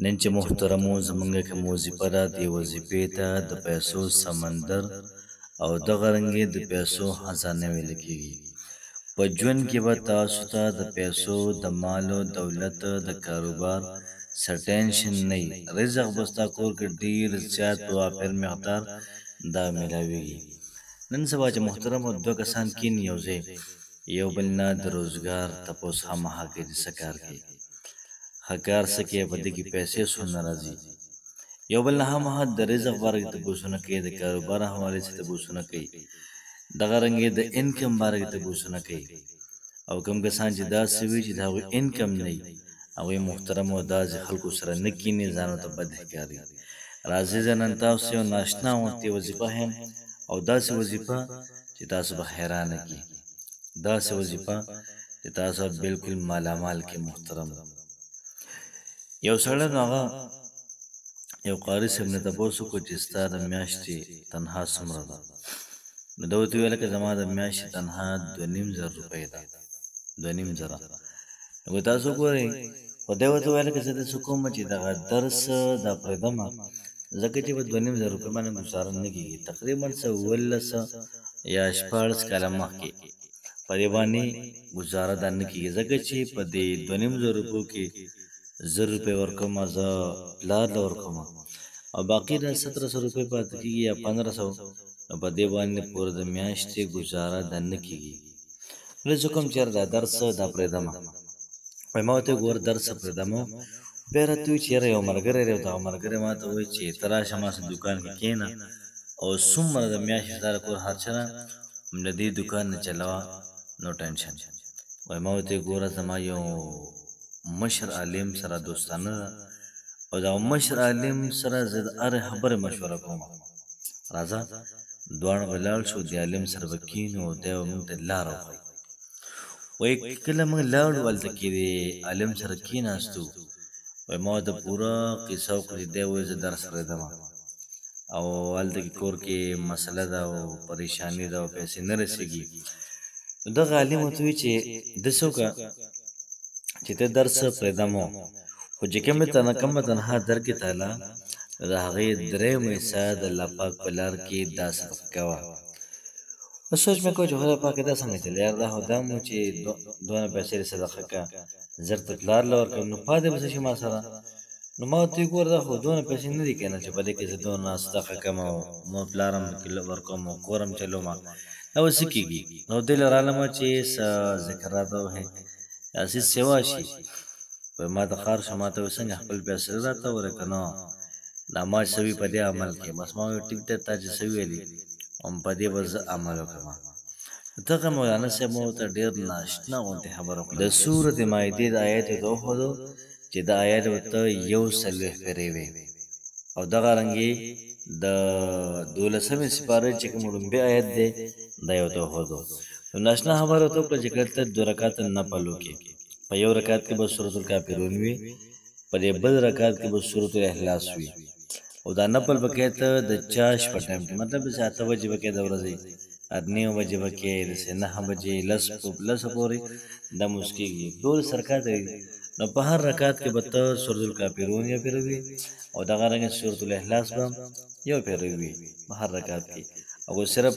نن چې محترمو زمونږ که وظیفه ده دې وظیفې ته د پیسو سمندر او دغه رنګې د پیسو خزانه ویل کېږي. په ژوند کې به تاسو ته د پیسو د مالو دولت د کاروبار څه ټینشن نه وي. رزق به ستا کور کې ډېر زیات په وافر مقدار دا میلاویږي. نن سبا چې محترمو دوه کسان کېني یو ځای، یو بل نه د روزګار تپوس خامخا کوي چې څه کار کوي، ښه کار څه کوي، په دې کې پیسې څومره راځي. یو بل نه خامخا د رزق باره کې تپوسونه کوي، د کاروبار حوالې څخه تپوسونه کوي، دغه رنګې د انکم باره کې تپوسونه کوي. او کوم کسان چې داسې وي چې د هغوی انکم نه وي، هغوی محترمو داسې خلکو سره نه کیني، ځانو ته بد ښکاري. راځئ زه نن تاسو یو ناشنا غوندې وظیفه ښیم، او داسې وظیفه چې تاسو به حیرانه کړي، داسې وظیفه چې تاسو بالکل مالامال کړي. محترم یو سړی نو هغه یو قاري صاحب نه تپوس وکړو چې ستا د میاشتې تنخوا څومره ده؟ نو ده ورته وویله که زما د میاشتې تنخوا 2500 روپۍ ده. 2500. نو تاسو ګورئ، خو دی ورته ویله که زه داسې کوم چې دغه درس دا پرېږدمه، ځکه چې په 2500 روپۍ باندې ګزاره نه کېږي. تقریبا څه 17 یا 14 کاله مخکې په دې باندې ګزاره دا نه کېږي، ځکه چې په دې 2500 روپیو کې 1000 روپۍ ورکوم زه پلار له ورکوم، او باقي د 1700 روپۍ پاتې کېږي یا 1500. نو په دې باندې پوره د میاشتې ګزاره دا نه کېږي. نو زه کوم چېرې دا درس دا پرېږدمه، وایي ما ورته ګوره درس پرېږدمه. بیا راته وایي چې یاره یو ملګری دی، دغه ملګری ما ته وایي چې ته راشه ما سره دوکان کې کښېنه او څومره د میاشتې ستا د کور خرچه ده د دې دوکان نه چلوه، نو ټینشن. وایي ما ورته ګوره زما یو مشر عالم سره دوستانه ده، او دا مشر عالم سره زه د هرې خبرې مشوره کوم. راځه دواړه به لاړ شو، د عالم سره به کښېنو او دی به موږ ته لاره وښایي. وایي کله موږ لاړو هلته کې د عالم سره کښېناستو، وایي ما ورته پوره قصه وکړه چې دی وایي زه درس پرېږدمه او هلته کې کور کې مسله ده او پریشاني ده او پیسې نه رسېږي. نو دغه عالم ورته وایي چې داسې وکړه چې ته درس پرېږدمو، خو چې کومه تنخوا درکړې تاله د هغې 3 حصه د الله پاک په لار کې دا صدقه کوه. نو سوچ مې کوه چې خدای پاک دا څنګه چلې، یار دا خو دا مو چې دونه پیسې دې صدقه کړه، زر ته پلار له ورکړم، نو پاتې به څه شي ما سره؟ نو ما ورته ویې ګوره دا خو دونه پیسې نه دي که نه چې په دې کې زه دونه صدقه کوم او ما پلار هم ورکوم او کور هم چلومه، دا به څه کېږي؟ نو دې له رالمه چې څه ذکر راته وښیې، داسې سیوا شي. وایي ما ته ښار شو، ما ته وایي څنګه خپل پیسې راته وره که نه دا ما چې څه وي په دې عمل کې. بس ما وویل ټیک دی، تا چې څه ویلي په دې به زه عمل وکړم. دغه مولانا صاحب ما ورته ډېر ناشنا غوندې خبره وکړه. د سورت مایدې د آیت یې ورته وښودو چې دا آیت ورته 140 پېرې وې، او دغه رنګې د 12مې سپارې چې کوم لومبی آیت دی دا یې ورته وښودو. نو ناشنا خبره ورته وکړه چې کله ته 2 رکعته نفل وکړې، په یو رکعت کې به سورة الکافرون وي، په دې بل رکعت کې به سورة الاخلاص وي، او دا نفل به کوې ته د چاش په ټایم کې، مطلب چې 8 بجې به کوې د ورځې، 8:30 بجې به کوې، داسې 9 بجې 10 پورې دا مونځ کېږي. 12 رکعت دی، نو په هر رکعت کې به ته سورة الکافرون یو پېره وي، او دغه رنګه سورة الاخلاص به یو پېره وي په هر رکعت کې. او صرف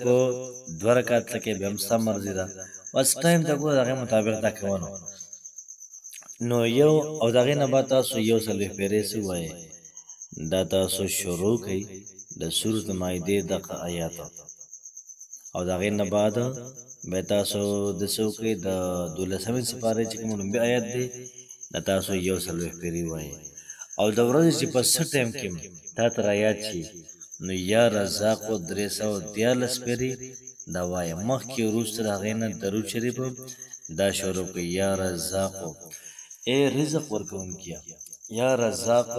2 رکعت ته کوې بیا هم ستا مرضي ده، بس ټایم ته ګوره د هغې مطابق دا کوه. نو یو او د هغې نه بعد تاسو 140 پېرې څه ووایئ، دا تاسو شروع کړئ د سورت مایدې دغه آیات، او د هغې نه بعد بیا تاسو داسې وکړئ د 12مې سپارې چې کوم لومبی آیات دی دا تاسو 140 پېرې ووایئ. او د ورځې چې په څه ټایم کې تا ته رایاد شي، نو یا رزاقو 314 پېرې دا وایه. مخکې وروسته د هغې نه درود شریف دا شروع کړئ، یا رزاقو اے رزق ورکوونکیه، یا رزاق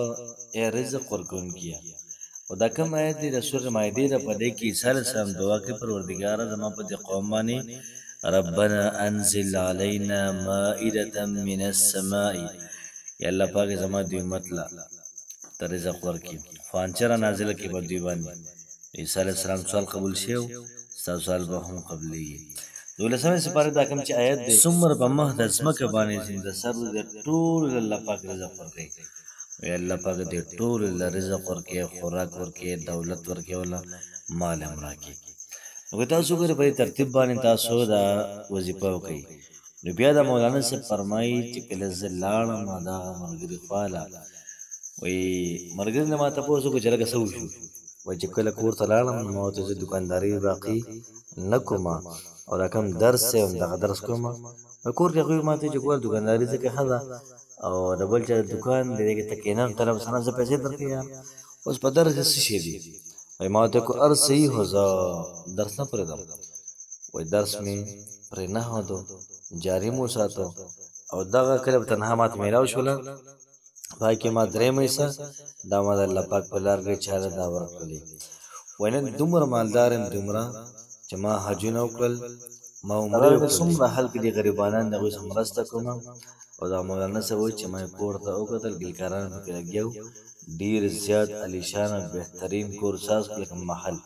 اے رزق ورکوونکیه. او دا کوم آیت دی د سورة مایدې ده، په دې کې عیسی علیه السلام دعا کوي پروردګاره زما په دې قوم باندې ربنا انزل علینا مائدة من السماء، یا الله پاک زما دوی امت له ته رزق ورکړي، خوانچه را نازله کړي په دوی باندې. عیسی علیه السلام سوال قبول شي او ستاسو سوال به هم قبلېږي. 12مې سپارې دا کوم چې آیت دی، څومره په مخ د ځمکه باندې چې د سر د ټولو الله پاک رزق ورکوي، وی الله پاک دې ټول له رزق ورکړي خوراک ورکړي دولت ورکړي ولا مال هم راکړي نو تاسو ګورئ په ترتیب باندې تاسو دا وظیفه وکړئ نو بیا د مولانا صاحب فرمایي چې کله زه لاړم دا ملګري خواله وی ملګري نه ما تپوس وکړو چې لکه څه وشو وایي چې کله کور ته لاړم نو ما ورته زه دوکانداري باقي نه کوم او دا کوم درس دی همدغه درس کوم کور کې هغوی ما ته چې ګوره دوکانداري ځکه ښه ده او د بل چا دوکان دی دې کې ته کښېنم طرف سره زه پیسې درکوي یار اوس په درس کې څه شی دي وایي ما ورته هر صحیح خو زه درس نه پرېږدم وایي درس مې پرې نه ښودو جاري مو وساتو او دغه کله به تنها ماته میلاو شوله پای کې ما درېیم حصه دا ما د الله پاک په لار کې چاله دا ورکړلې وایي نن دومره مالدار یم دومره چې ما حجونه وکړل ما عمرې وکړلې څومره خلک دي غریبانان د هغوی څخه مرسته کوم او دا مولانا صاحب وایي چې ما یې کور ته وکتل ګلکاران پکې لګیا وو ډېر زیات علیشانه بهترین کور ساز لکه محل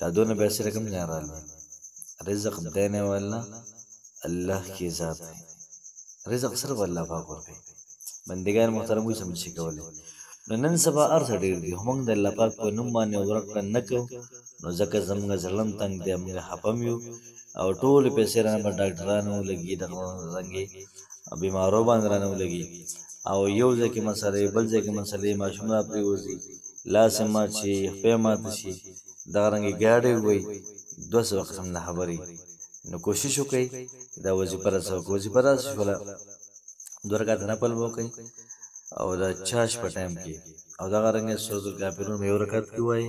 دا دونه پیسې رقم ځان راغلی رزق دینے والا اللہ کی ذات ہے رزق صرف الله پاک ورکوي بندګان محترم وي سمجھ شي کولی نو نن سبا هر څه ډېر دي خو موږ د الله پاک په نوم باندې ورکړه نه کوو نو ځکه زموږ زړه هم تنګ دی موږ خفه یو او ټولې پیسې رانه به ډاکټرانو ولګي دغه رنګې بیمارو باندې رانه ولګي او یو ځای کې مسلې بل ځای کې مسلې ماشوم را پرېوځي لاس یې مات شي خپې ماته شي دغه رنګې ګاډۍ ووایي 200 قسم نه خبرې نو کوشش وکړئ دا وظیفه راسه وظیفه راسه شوله 2 رکعته نفل به وکړئ او د چاش په ټایم کې او دغه رنګې سورة الکافرون په یو رکعت کې ووایئ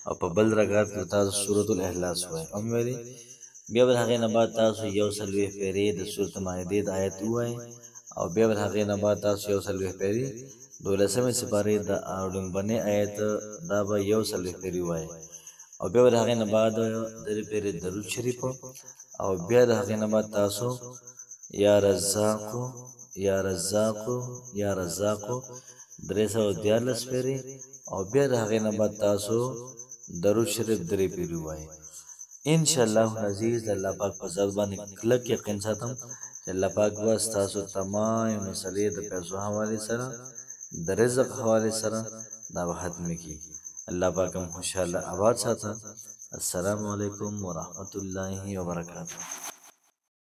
او په بل رکعت کې تاسو سورة الاخلاص ووایئ هم ویلې بیا به د هغې نه بعد تاسو 140 پیرې د سورة مائدې د آیت ووایئ او بیا به د هغې نه بعد تاسو 140 پیرې 12مې سپارې د لومبنۍ آیت دا به 140 پیرې ووایئ او بیا د هغې نه بعد درې پیرې درود شریف او بیا د هغې نه بعد تاسو یا رزاقو یا رزاقو یا رزاقو 314 پیرې او بیا د هغې نه بعد تاسو درود شریف 3 پیرې ووایئ انشاءالله عزیز د الله پاک په ذات باندې کلک یقین ساتم چې الله پاک به ستاسو تمام مسلې د پیسو حوالې سره د رزق حوالې سره دا به ختمې کړي الله پاک هم خوشحاله آباد ساته السلام علیکم ورحمت الله وبرکاته